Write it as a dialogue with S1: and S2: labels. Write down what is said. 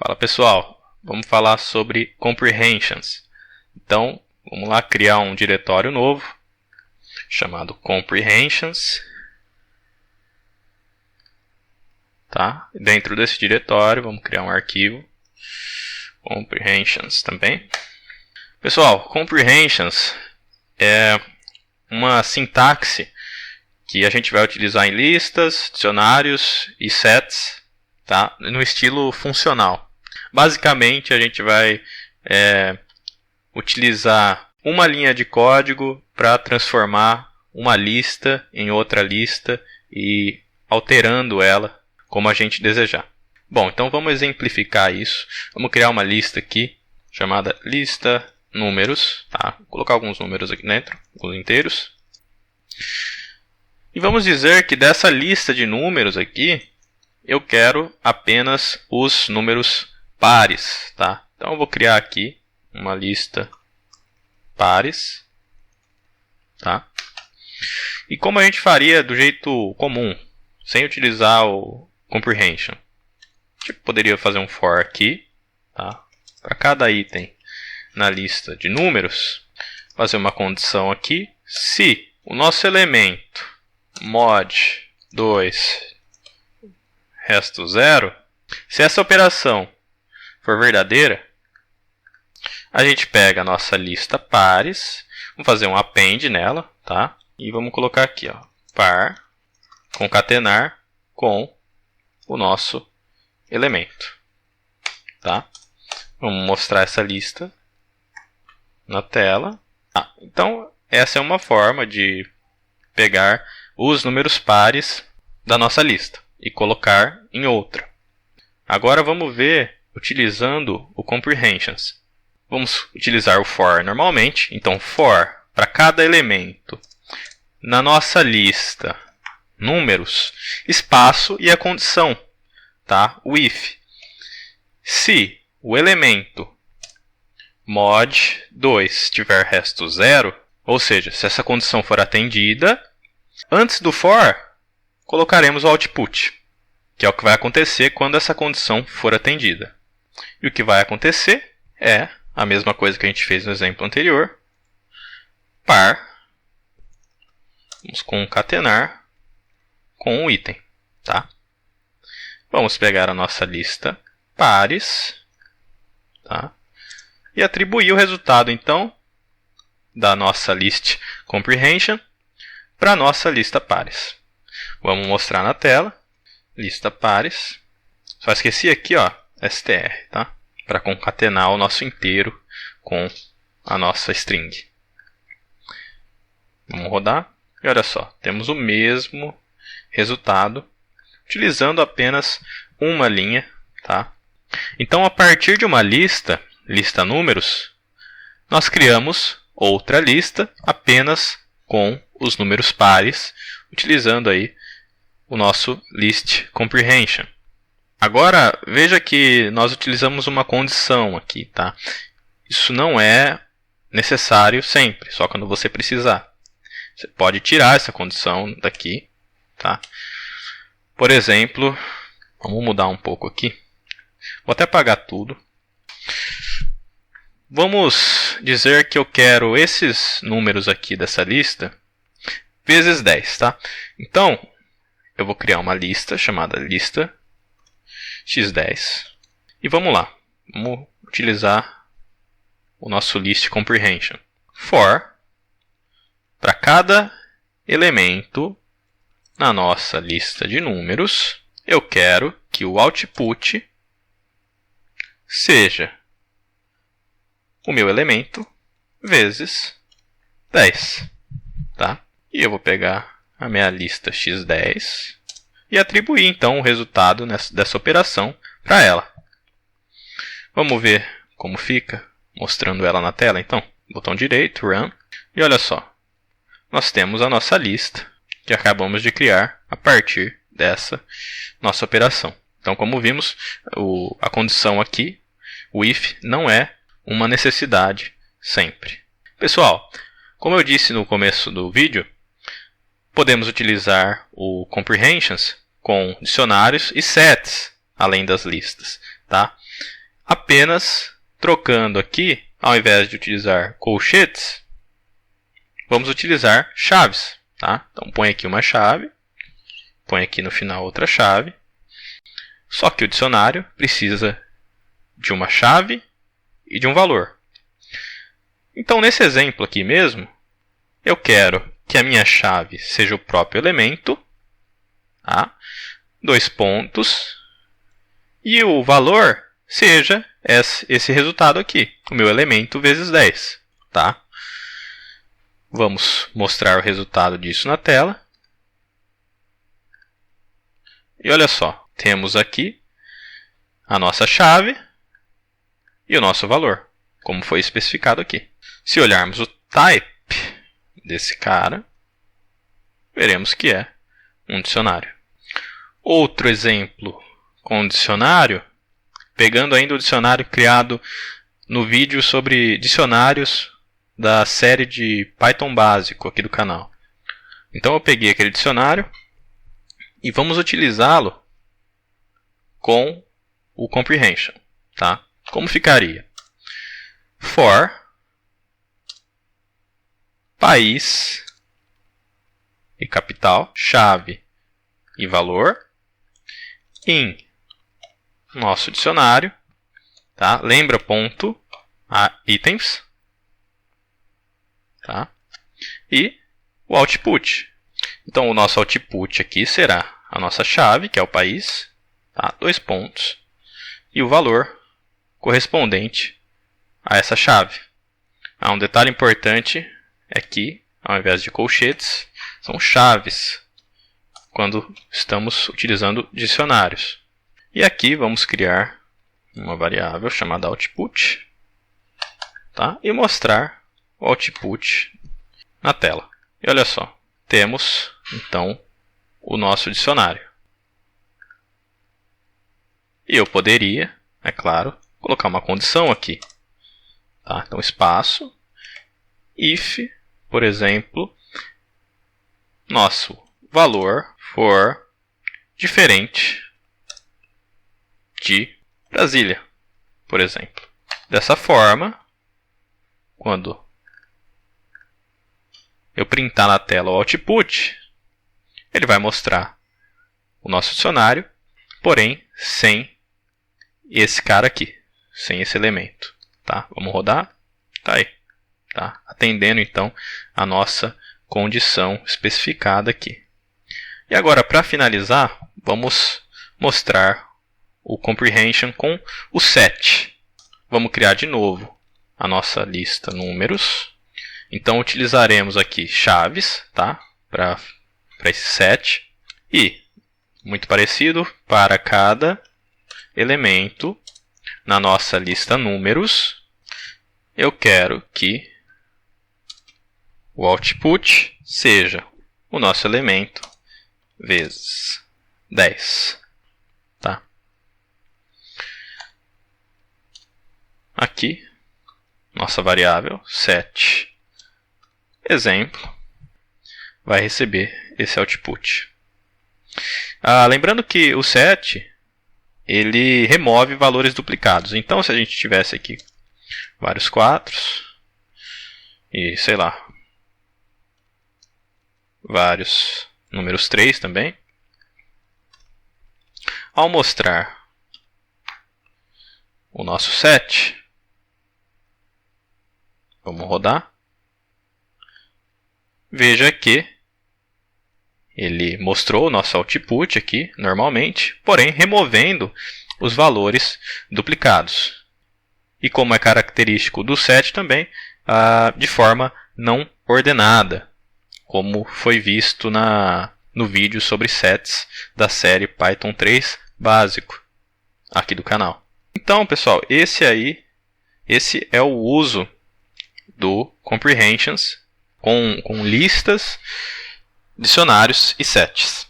S1: Fala pessoal, vamos falar sobre comprehensions. Então, vamos lá criar um diretório novo chamado comprehensions. Tá? Dentro desse diretório, vamos criar um arquivo comprehensions também. Pessoal, comprehensions é uma sintaxe que a gente vai utilizar em listas, dicionários e sets, tá? No estilo funcional. Basicamente, a gente vai utilizar uma linha de código para transformar uma lista em outra lista e alterando ela como a gente desejar. Bom, então vamos exemplificar isso. Vamos criar uma lista aqui chamada lista números. Tá? Vou colocar alguns números aqui dentro, alguns inteiros. E vamos dizer que dessa lista de números aqui, eu quero apenas os números pares. Tá? Então eu vou criar aqui uma lista pares. Tá? E como a gente faria do jeito comum, sem utilizar o comprehension. Tipo, poderia fazer um for aqui. Tá? Para cada item na lista de números, fazer uma condição aqui. Se o nosso elemento mod 2 resto 0, se essa operação for verdadeira, a gente pega a nossa lista pares, vamos fazer um append nela, tá? E vamos colocar aqui, ó, par concatenar com o nosso elemento, tá? Vamos mostrar essa lista na tela. Então, essa é uma forma de pegar os números pares da nossa lista e colocar em outra. Agora vamos ver utilizando o comprehensions. Vamos utilizar o for normalmente. Então, for para cada elemento na nossa lista números, espaço e a condição, tá? O if. Se o elemento mod 2 tiver resto 0, ou seja, se essa condição for atendida, antes do for, colocaremos o output, que é o que vai acontecer quando essa condição for atendida. E o que vai acontecer é a mesma coisa que a gente fez no exemplo anterior. Par. Vamos concatenar com o item. Tá? Vamos pegar a nossa lista pares. Tá? E atribuir o resultado, então, da nossa list comprehension para a nossa lista pares. Vamos mostrar na tela. Lista pares. Só esqueci aqui, ó, str, tá? Para concatenar o nosso inteiro com a nossa string. Vamos rodar. E olha só, temos o mesmo resultado utilizando apenas uma linha, tá? Então, a partir de uma lista números, nós criamos outra lista apenas com os números pares, utilizando aí o nosso list comprehension. Agora, veja que nós utilizamos uma condição aqui, tá? Isso não é necessário sempre, só quando você precisar. Você pode tirar essa condição daqui, tá? Por exemplo, vamos mudar um pouco aqui. Vou até apagar tudo. Vamos dizer que eu quero esses números aqui dessa lista vezes 10, tá? Então, eu vou criar uma lista chamada lista x10. E vamos lá. Vamos utilizar o nosso list comprehension. For, para cada elemento na nossa lista de números, eu quero que o output seja o meu elemento vezes 10. Tá? E eu vou pegar a minha lista x10 e atribuir então o resultado dessa operação para ela. Vamos ver como fica, mostrando ela na tela então. Botão direito, Run. E olha só, nós temos a nossa lista que acabamos de criar a partir dessa nossa operação. Então, como vimos, a condição aqui, o if, não é uma necessidade sempre. Pessoal, como eu disse no começo do vídeo, podemos utilizar o comprehensions com dicionários e sets, além das listas. Tá? apenas trocando aqui, ao invés de utilizar colchetes, vamos utilizar chaves. Tá? Então, põe aqui uma chave, põe aqui no final outra chave. Só que o dicionário precisa de uma chave e de um valor. Então, nesse exemplo aqui mesmo, eu quero que a minha chave seja o próprio elemento, tá? 2 pontos, e o valor seja esse resultado aqui, o meu elemento vezes 10. Tá? Vamos mostrar o resultado disso na tela. E olha só, temos aqui a nossa chave e o nosso valor, como foi especificado aqui. Se olharmos o type desse cara, veremos que é um dicionário. Outro exemplo com dicionário, pegando ainda o dicionário criado no vídeo sobre dicionários da série de Python básico aqui do canal. Então eu peguei aquele dicionário e vamos utilizá-lo com o comprehension. Tá? Como ficaria? For país e capital, chave e valor em nosso dicionário, tá? Lembra ponto a itens, tá? E o output. Então o nosso output aqui será a nossa chave, que é o país, tá? 2 pontos, e o valor correspondente a essa chave. Um detalhe importante é que, ao invés de colchetes, são chaves quando estamos utilizando dicionários. E aqui vamos criar uma variável chamada output, tá? E mostrar o output na tela. E olha só, temos então o nosso dicionário. E eu poderia, é claro, colocar uma condição aqui. Tá? Então, espaço, if, por exemplo, nosso valor for diferente de Brasília, por exemplo. Dessa forma, quando eu printar na tela o output, ele vai mostrar o nosso dicionário, porém sem esse cara aqui, sem esse elemento. Tá? Vamos rodar. Tá aí. Tá? Atendendo então a nossa condição especificada aqui. E agora, para finalizar, vamos mostrar o comprehension com o set. Vamos criar de novo a nossa lista números. Então utilizaremos aqui chaves, tá? Para esse set. E, muito parecido, para cada elemento na nossa lista números, eu quero que o output seja o nosso elemento vezes 10. Tá? Aqui, nossa variável set exemplo vai receber esse output. Lembrando que o set ele remove valores duplicados. Então, se a gente tivesse aqui vários 4 e, sei lá, vários números 3 também, ao mostrar o nosso set, vamos rodar, veja que ele mostrou o nosso output aqui, normalmente, porém removendo os valores duplicados. E como é característico do set também, de forma não ordenada, como foi visto no vídeo sobre sets da série Python 3 básico, aqui do canal. Então, pessoal, esse é o uso do comprehensions com listas, dicionários e sets.